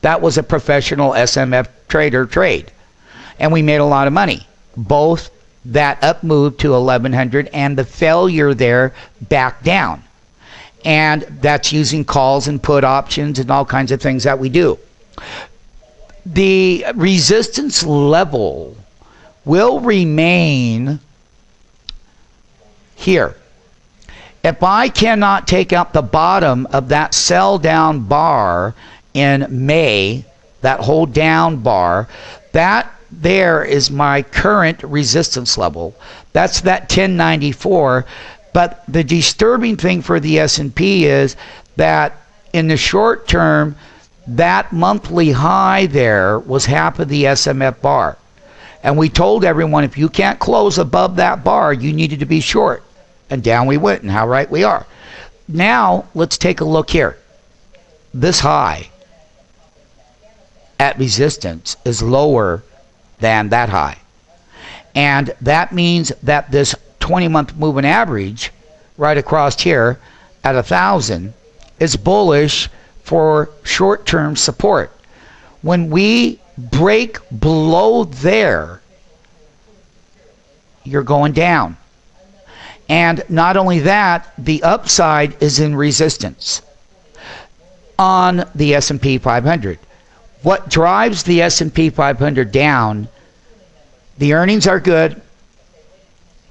that was a professional SMF trader trade. And we made a lot of money. Both that up move to 1100 and the failure there back down. And that's using calls and put options and all kinds of things that we do. The resistance level will remain here. If I cannot take out the bottom of that sell down bar in May, that whole down bar, that there is my current resistance level. That's that 1094. But the disturbing thing for the S&P is that in the short term, that monthly high there was half of the SMF bar. And we told everyone, if you can't close above that bar, you needed to be short. And down we went, and how right we are. Now, let's take a look here. This high at resistance is lower than that high. And that means that this 20-month moving average right across here at 1,000 is bullish for short-term support. When we break below there, you're going down. And not only that, the upside is in resistance on the S&P 500. What drives the S&P 500 down? The earnings are good.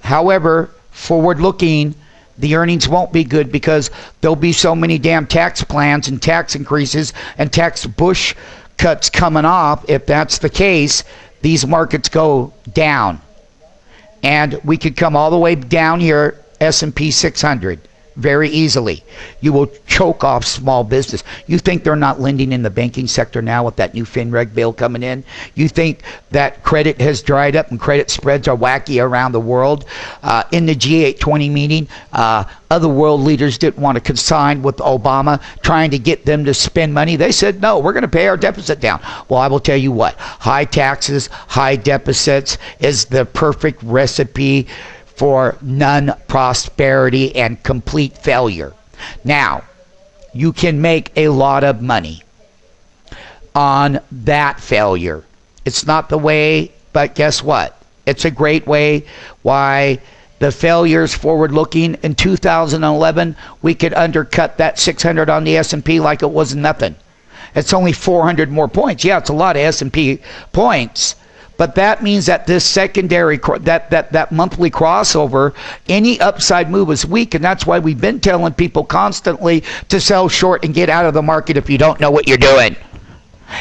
However, forward-looking, the earnings won't be good because there'll be so many damn tax plans and tax increases and tax Bush cuts coming off. If that's the case, these markets go down. And we could come all the way down here, S&P 600, very easily. You will choke off small business. You think they're not lending in the banking sector now with that new FinReg bill coming in? You think that credit has dried up and credit spreads are wacky around the world? In the G820 meeting, other world leaders didn't want to consign with Obama, trying to get them to spend money. They said, no, we're going to pay our deficit down. Well, I will tell you what, high taxes, high deficits is the perfect recipe for non-prosperity and complete failure. Now, you can make a lot of money on that failure. It's not the way, but guess what? It's a great way. Why? The failures forward-looking. In 2011, we could undercut that 600 on the S&P like it was nothing. It's only 400 more points. Yeah, it's a lot of S&P points. But that means that this secondary, that monthly crossover, any upside move is weak. And that's why we've been telling people constantly to sell short and get out of the market if you don't know what you're doing.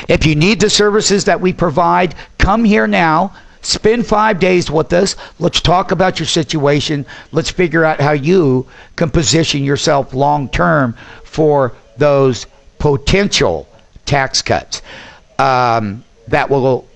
If you need the services that we provide, come here now. Spend 5 days with us. Let's talk about your situation. Let's figure out how you can position yourself long term for those potential tax cuts that will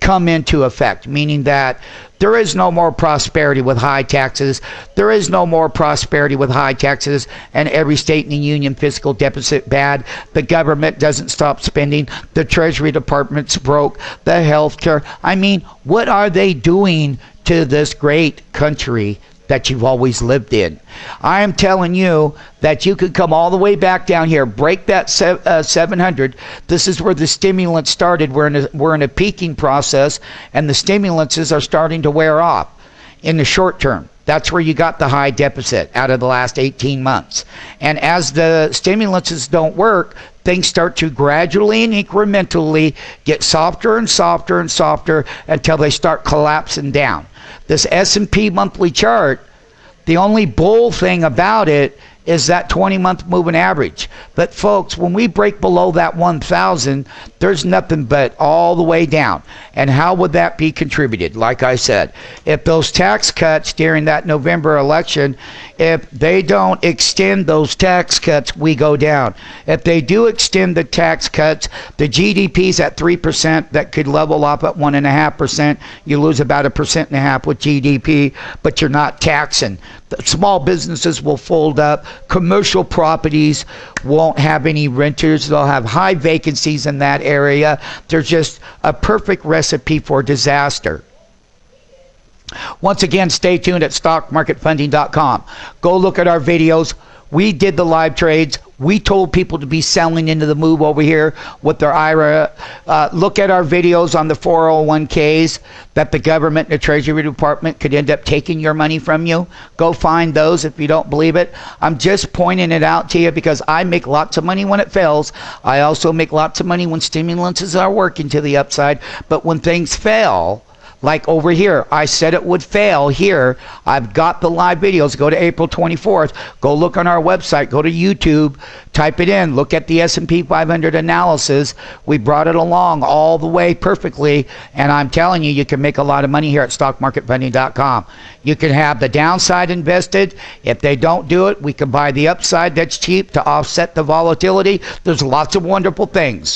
come into effect, meaning that there is no more prosperity with high taxes. There is no more prosperity with high taxes and every state in the union fiscal deficit bad. The government doesn't stop spending. The Treasury Department's broke. The health care. I mean, what are they doing to this great country that you've always lived in? I am telling you that you could come all the way back down here, break that 700. This is where the stimulants started. We're in a peaking process, and the stimulants are starting to wear off in the short term. That's where you got the high deficit out of the last 18 months. And as the stimulants don't work, things start to gradually and incrementally get softer and softer and softer until they start collapsing down. This S&P monthly chart, the only bull thing about it is that 20-month moving average. But folks, when we break below that 1,000, there's nothing but all the way down. And how would that be contributed? Like I said, if those tax cuts during that November election, if they don't extend those tax cuts, we go down. If they do extend the tax cuts, the GDP's at 3%, that could level off at 1.5%. You lose about 1.5% with GDP, but you're not taxing. The small businesses will fold up. Commercial properties won't have any renters. They'll have high vacancies in that area. They're just a perfect recipe for disaster. Once again, stay tuned at stockmarketfunding.com. Go look at our videos. We did the live trades. We told people to be selling into the move over here with their IRA. Look at our videos on the 401ks that the government and the Treasury Department could end up taking your money from you. Go find those if you don't believe it. I'm just pointing it out to you because I make lots of money when it fails. I also make lots of money when stimulances are working to the upside. But when things fail, like over here, I said it would fail here. I've got the live videos. Go to April 24th. Go look on our website. Go to YouTube. Type it in. Look at the S&P 500 analysis. We brought it along all the way perfectly. And I'm telling you, you can make a lot of money here at stockmarketfunding.com. You can have the downside invested. If they don't do it, we can buy the upside that's cheap to offset the volatility. There's lots of wonderful things.